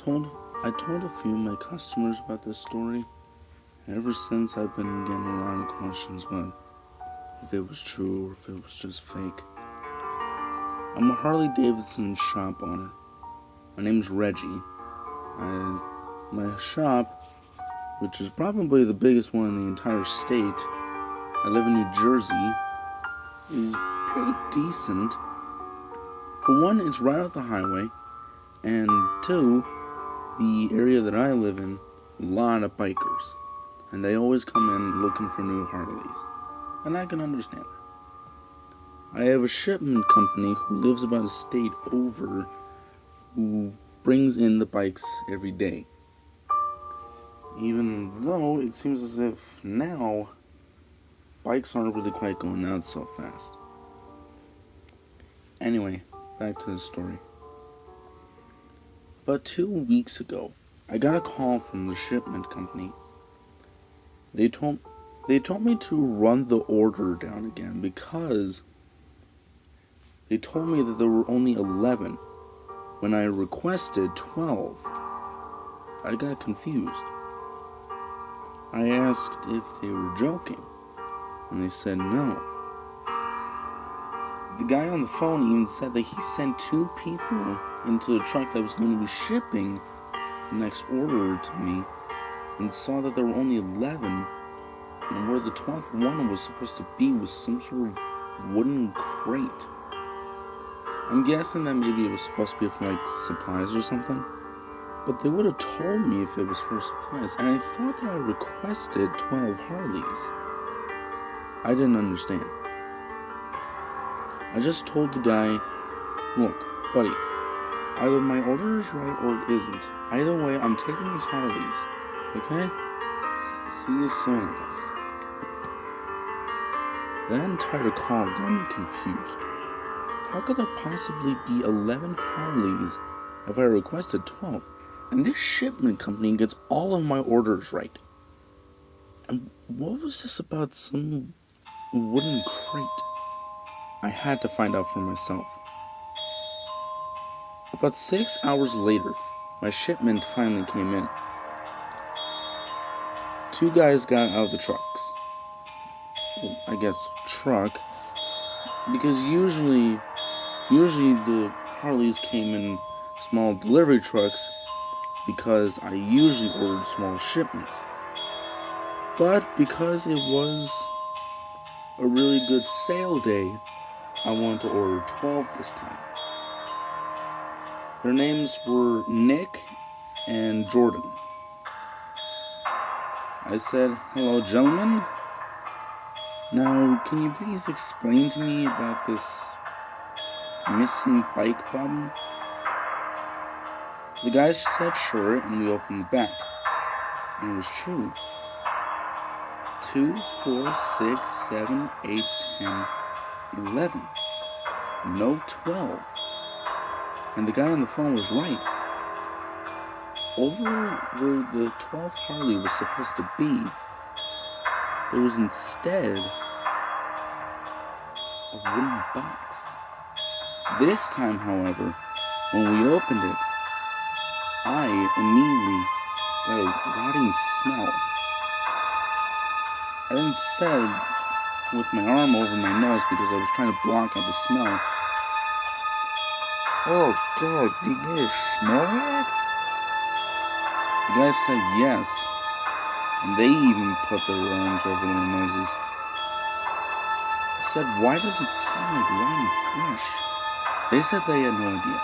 I told a few of my customers about this story. Ever since I've been getting a lot of questions about if it was true or if it was just fake. I'm a Harley Davidson shop owner. My name's Reddgy. My shop, which is probably the biggest one in the entire state, I live in New Jersey, is pretty decent. For one, it's right off the highway, and two, the area that I live in, a lot of bikers, and they always come in looking for new Harleys, and I can understand that. I have a shipment company who lives about a state over who brings in the bikes every day. Even though it seems as if now bikes aren't really quite going out so fast. Anyway, back to the story. About 2 weeks ago, I got a call from the shipment company. They told me to run the order down again because they told me that there were only 11 when I requested 12. I got confused. I asked if they were joking, and they said no. The guy on the phone even said that he sent 2 people into the truck that was going to be shipping the next order to me and saw that there were only 11, and where the 12th one was supposed to be was some sort of wooden crate. I'm guessing that maybe it was supposed to be for like supplies or something, but they would have told me if it was for supplies, and I thought that I requested 12 Harleys. I didn't understand. I just told the guy, look, buddy, either my order is right or it isn't. Either way, I'm taking these Harleys, okay? See you soon, I guess. That entire call got me confused. How could there possibly be 11 Harleys if I requested 12? And this shipment company gets all of my orders right. And what was this about some wooden crate? I had to find out for myself. About 6 hours later, my shipment finally came in. 2 guys got out of the trucks. Well, I guess truck, because usually the Harleys came in small delivery trucks because I usually ordered small shipments. But because it was a really good sale day, I wanted to order 12 this time. Their names were Nick and Jordan. I said, hello gentlemen. Now, can you please explain to me about this missing bike problem? The guys said sure, and we opened the back. And it was true. 2, 4, 6, 7, 8, 10, 11. No 12. And the guy on the phone was right. Over where the 12th Harley was supposed to be, there was instead a wooden box. This time, however, when we opened it, I immediately got a rotting smell. I then said, with my arm over my nose because I was trying to block out the smell, oh God, do you get a smell it? The guys said yes, and they even put their arms over their noses. I said, why does it smell like rotten flesh? They said they had no idea.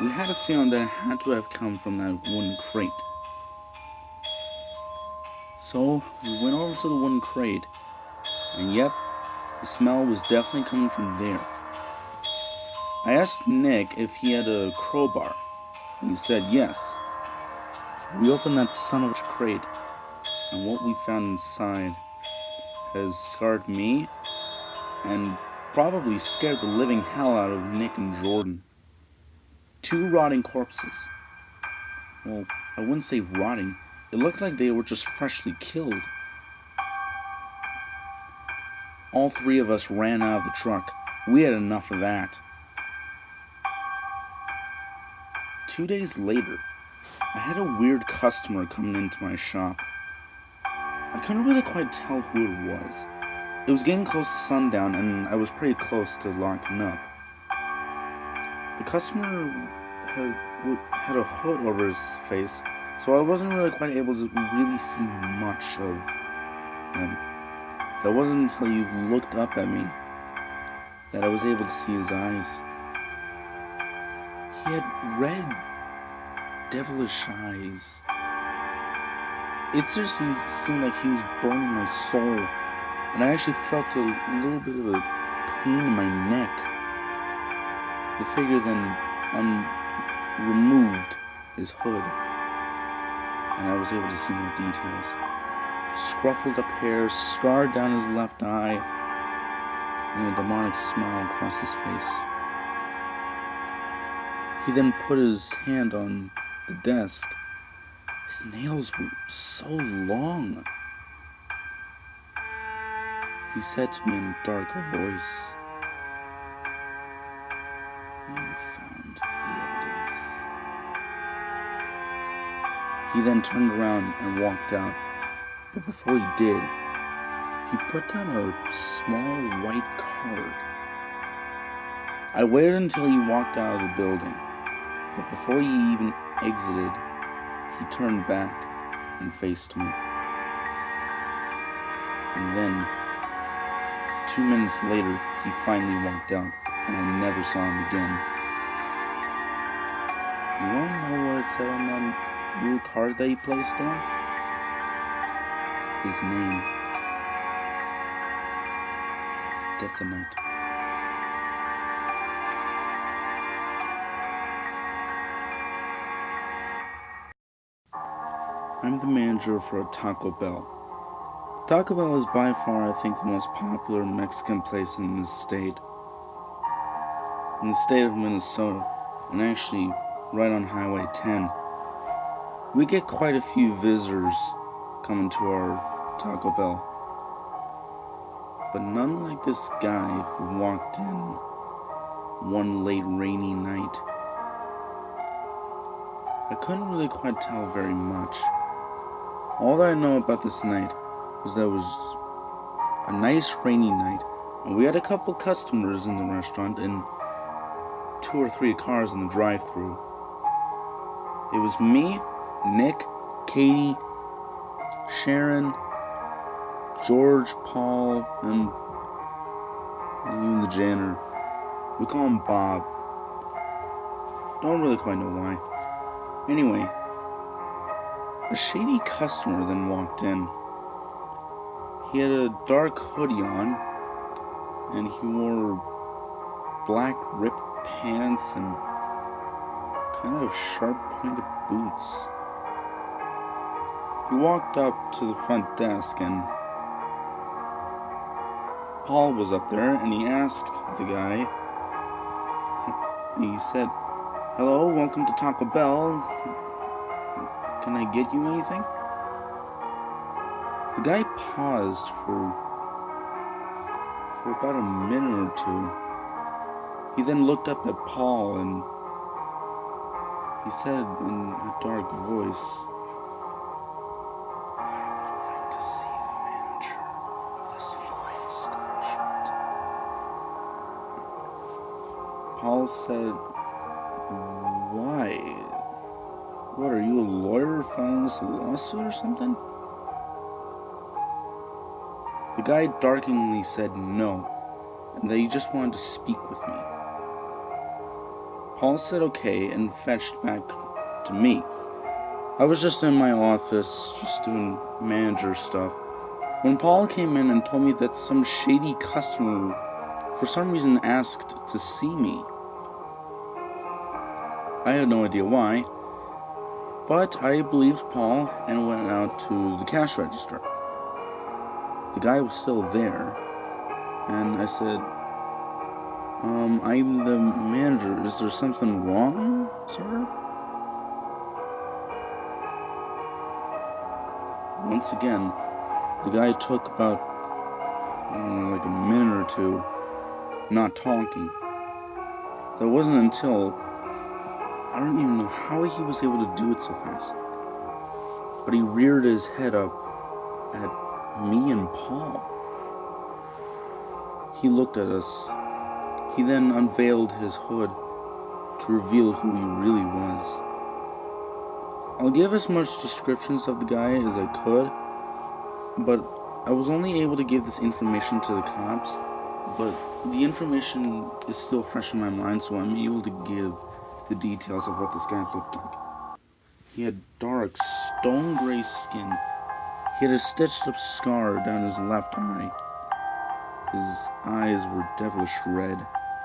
We had a feeling that it had to have come from that wooden crate. So we went over to the wooden crate, and yep, the smell was definitely coming from there. I asked Nick if he had a crowbar, and he said yes. We opened that son of a crate, and what we found inside has scarred me and probably scared the living hell out of Nick and Jordan. 2 rotting corpses. Well, I wouldn't say rotting. It looked like they were just freshly killed. All 3 of us ran out of the truck. We had enough of that. 2 days later, I had a weird customer coming into my shop. I couldn't really quite tell who it was. It was getting close to sundown, and I was pretty close to locking up. The customer had a hood over his face, so I wasn't really quite able to really see much of him. That wasn't until he looked up at me that I was able to see his eyes. He had red, devilish eyes. It seriously seemed like he was burning my soul, and I actually felt a little bit of a pain in my neck. The figure then removed his hood, and I was able to see more details. Scruffled up hair, scarred down his left eye, and a demonic smile across his face. He then put his hand on the desk. His nails were so long. He said to me in a darker voice, "You found the evidence." He then turned around and walked out, but before he did, he put down a small white card. I waited until he walked out of the building, but before he even exited, he turned back and faced me. And then, 2 minutes later, he finally walked out, and I never saw him again. You want to know what it said on that little card that he placed down? His name. Deathaknight. I'm the manager for a Taco Bell. Taco Bell is by far, I think, the most popular Mexican place in this state. In the state of Minnesota, and actually right on Highway 10. We get quite a few visitors coming to our Taco Bell. But none like this guy who walked in one late rainy night. I couldn't really quite tell very much. All that I know about this night was that it was a nice rainy night, and we had a couple customers in the restaurant and 2 or 3 cars in the drive-thru. It was me, Nick, Katie, Sharon, George, Paul, and even the janitor. We call him Bob. Don't really quite know why. Anyway, a shady customer then walked in. He had a dark hoodie on, and he wore black ripped pants and kind of sharp pointed boots. He walked up to the front desk, and Paul was up there, and he asked the guy, he said, "Hello, welcome to Taco Bell. Can I get you anything?" The guy paused for about a minute or two. He then looked up at Paul and he said in a dark voice, "I would like to see the manager of this fine establishment." Paul said, "Why? What, are you a lawyer filing this lawsuit or something?" The guy darkingly said no, and that he just wanted to speak with me. Paul said okay and fetched back to me. I was just in my office, just doing manager stuff, when Paul came in and told me that some shady customer for some reason asked to see me. I had no idea why, but I believed Paul and went out to the cash register. The guy was still there, and I said, "I'm the manager. Is there something wrong, sir?" Once again, the guy took about, like a minute or two not talking. That wasn't until I don't even know how he was able to do it so fast. But he reared his head up at me and Paul. He looked at us. He then unveiled his hood to reveal who he really was. I'll give as much descriptions of the guy as I could, but I was only able to give this information to the cops, but the information is still fresh in my mind, so I'm able to give the details of what this guy looked like. He had dark, stone gray skin. He had a stitched up scar down his left eye. His eyes were devilish red,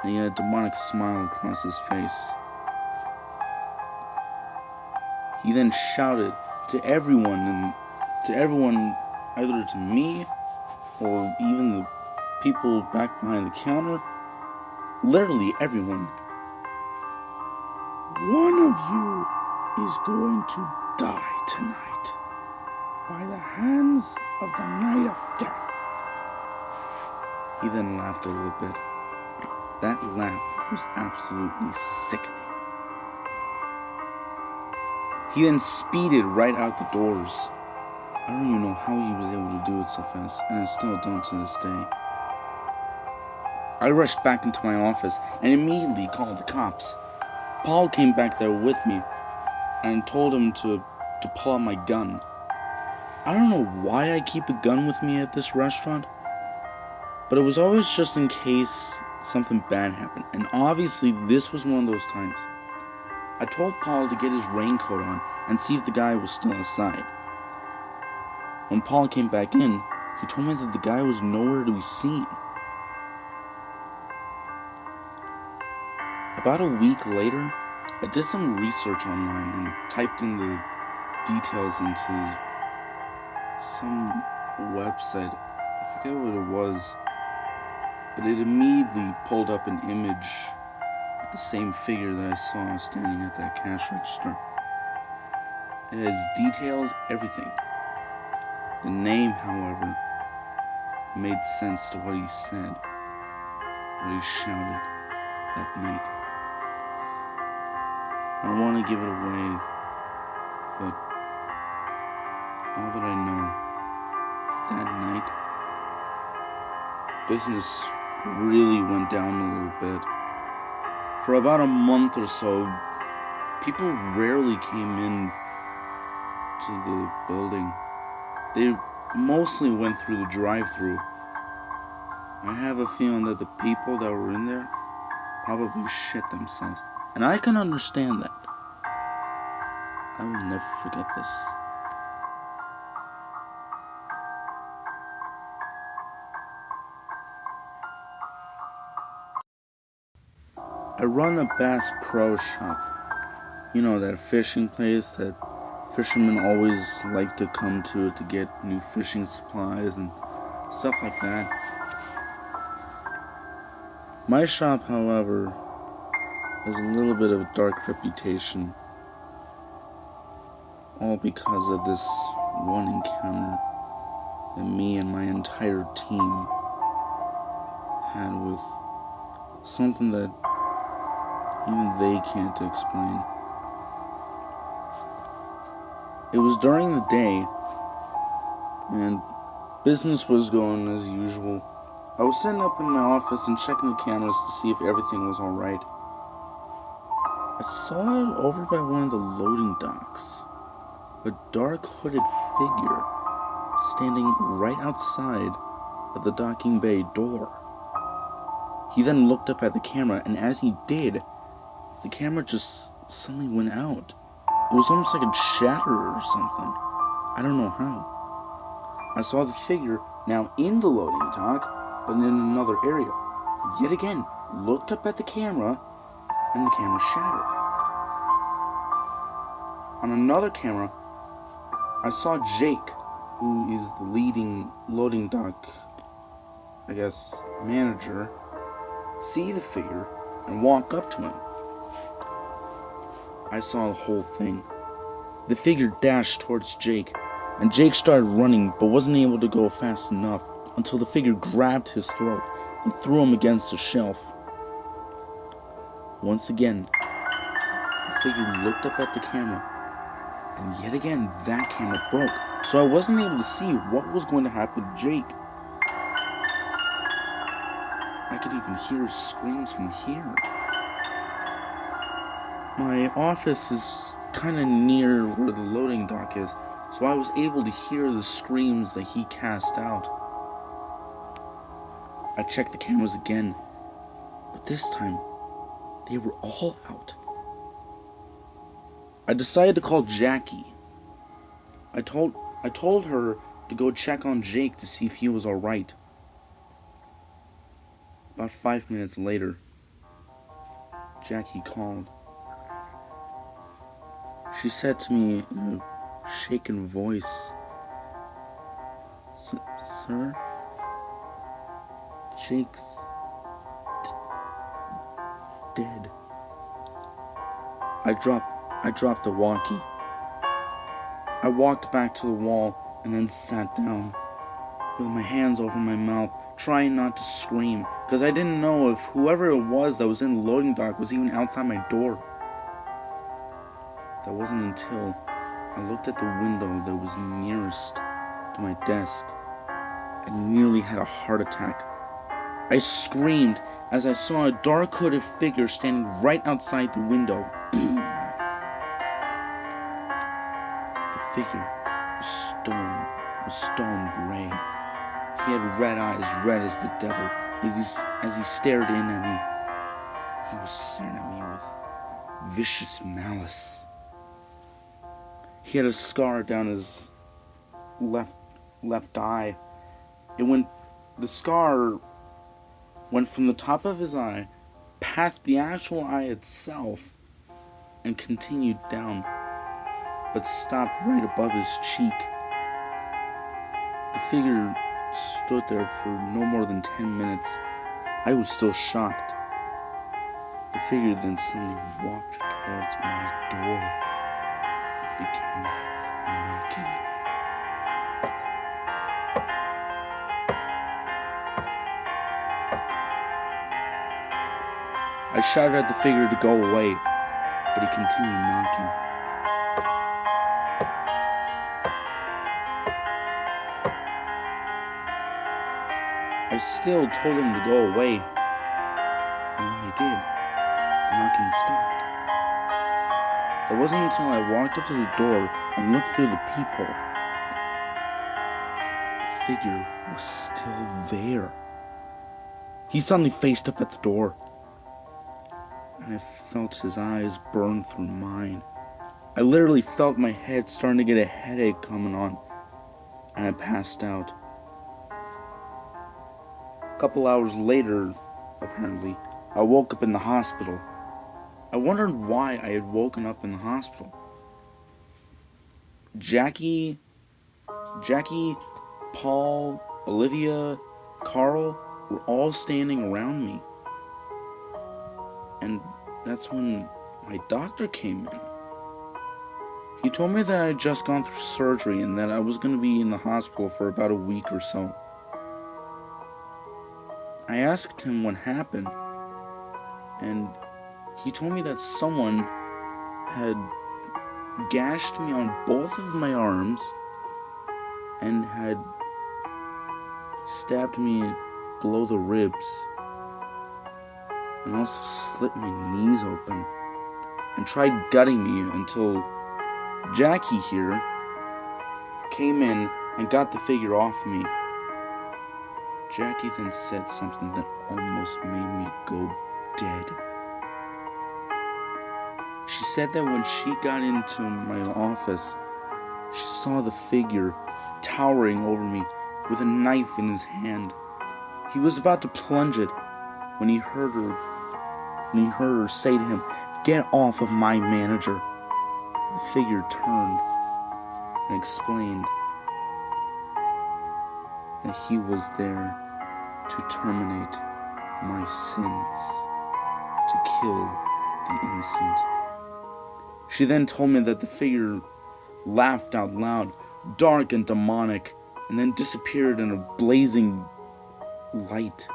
and he had a demonic smile across his face. He then shouted to everyone, either to me or even the people back behind the counter, literally everyone, "One of you is going to die tonight by the hands of the Knight of Death." He then laughed a little bit. That laugh was absolutely sickening. He then speeded right out the doors. I don't even know how he was able to do it so fast, and I still don't to this day. I rushed back into my office and immediately called the cops. Paul came back there with me and told him to pull out my gun. I don't know why I keep a gun with me at this restaurant, but it was always just in case something bad happened, and obviously this was one of those times. I told Paul to get his raincoat on and see if the guy was still inside. When Paul came back in, he told me that the guy was nowhere to be seen. About a week later, I did some research online and typed in the details into some website. I forget what it was, but it immediately pulled up an image of the same figure that I saw standing at that cash register. It has details, everything. The name, however, made sense to what he said, what he shouted that night. I don't want to give it away, but all that I know is that night, business really went down a little bit. For about a month or so, people rarely came in to the building. They mostly went through the drive-thru. I have a feeling that the people that were in there probably shit themselves. And I can understand that. I will never forget this. I run a Bass Pro Shop. You know, that fishing place that fishermen always like to come to get new fishing supplies and stuff like that. My shop, however, has a little bit of a dark reputation, all because of this one encounter that me and my entire team had with something that even they can't explain. It was during the day, and business was going as usual. I was sitting up in my office and checking the cameras to see if everything was alright. I saw it over by one of the loading docks. A dark hooded figure standing right outside of the docking bay door. He then looked up at the camera, and as he did, the camera just suddenly went out. It was almost like it shattered or something. I don't know how. I saw the figure now in the loading dock, but in another area. Yet again, looked up at the camera, and the camera shattered. On another camera, I saw Jake, who is the leading loading dock, manager, see the figure and walk up to him. I saw the whole thing. The figure dashed towards Jake, and Jake started running but wasn't able to go fast enough until the figure grabbed his throat and threw him against a shelf. Once again, the figure looked up at the camera, and yet again that camera broke, so I wasn't able to see what was going to happen to Jake. I could even hear screams from here. My office is kind of near where the loading dock is, so I was able to hear the screams that he cast out. I checked the cameras again, but this time, they were all out. I decided to call Jackie. I told her to go check on Jake to see if he was alright. About 5 minutes later, Jackie called. She said to me in a shaken voice, "Sir, Jake's dead." I dropped the walkie. I walked back to the wall and then sat down with my hands over my mouth, trying not to scream, because I didn't know if whoever it was that was in the loading dock was even outside my door. That wasn't until I looked at the window that was nearest to my desk and nearly had a heart attack. I screamed as I saw a dark hooded figure standing right outside the window. The figure was stone gray. He had red eyes, red as the devil. As he stared in at me, he was staring at me with vicious malice. He had a scar down his left eye. The scar went from the top of his eye, past the actual eye itself, and continued down, but stopped right above his cheek. The figure stood there for no more than 10 minutes. I was still shocked. The figure then suddenly walked towards my door. It began knocking. I shouted at the figure to go away, but he continued knocking. I still told him to go away, and when he did, the knocking stopped. It wasn't until I walked up to the door and looked through the peephole. The figure was still there. He suddenly faced up at the door, and I felt his eyes burn through mine. I literally felt my head starting to get a headache coming on, and I passed out. A couple hours later, apparently, I woke up in the hospital. I wondered why I had woken up in the hospital. Jackie, Paul, Olivia, Carl were all standing around me. And that's when my doctor came in. He told me that I had just gone through surgery and that I was going to be in the hospital for about a week or so. I asked him what happened, and he told me that someone had gashed me on both of my arms and had stabbed me below the ribs and also slit my knees open and tried gutting me until Jackie here came in and got the figure off me. Jackie then said something that almost made me go dead. She said that when she got into my office, she saw the figure towering over me with a knife in his hand. He was about to plunge it when he heard her say to him, "Get off of my manager." The figure turned and explained that he was there to terminate my sins, to kill the innocent. She then told me that the figure laughed out loud, dark and demonic, and then disappeared in a blazing light,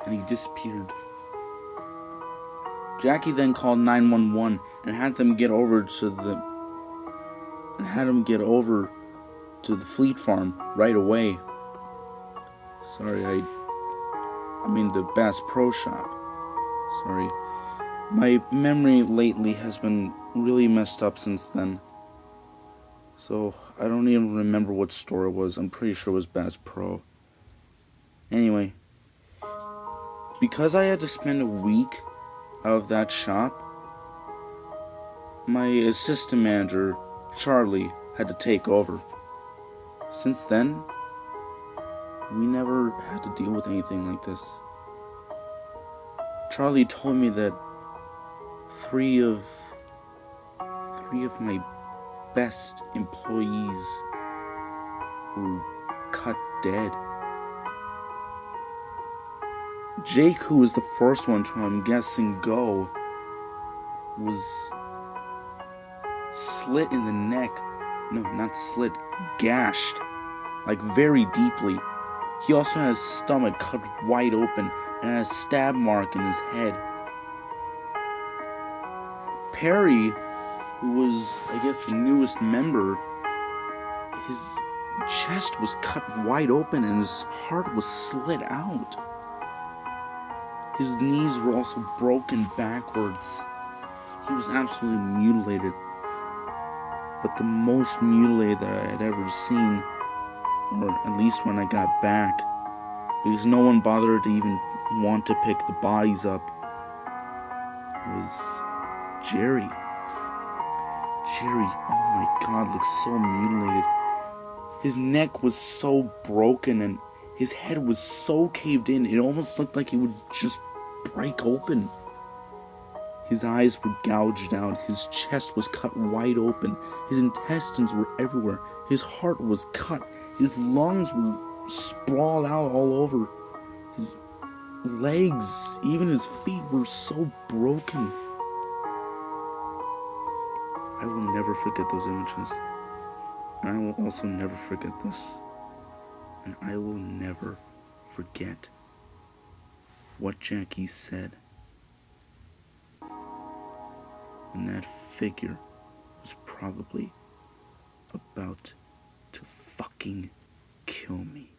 and he disappeared. Jackie then called 911 and had them get over to the Fleet Farm right away. Sorry, I mean the Bass Pro Shop. Sorry. My memory lately has been really messed up since then. So, I don't even remember what store it was. I'm pretty sure it was Bass Pro. Anyway, because I had to spend a week out of that shop, my assistant manager, Charlie, had to take over. Since then, we never had to deal with anything like this. Charlie told me that three of my best employees were cut dead. Jake, who was the first one to, I'm guessing, go, was slit in the neck. No, not slit, gashed, like very deeply. He also had his stomach cut wide open and had a stab mark in his head. Perry, who was, I guess, the newest member, his chest was cut wide open and his heart was slit out. His knees were also broken backwards. He was absolutely mutilated. But the most mutilated that I had ever seen, or at least when I got back, because no one bothered to even want to pick the bodies up, was Jerry. Jerry, oh my god, looks so mutilated. His neck was so broken and his head was so caved in, it almost looked like it would just break open. His eyes were gouged out, his chest was cut wide open, his intestines were everywhere, his heart was cut, his lungs were sprawled out all over, his legs, even his feet were so broken. I will never forget those images, and I will also never forget this, and I will never forget what Jackie said when that figure was probably about to fucking kill me.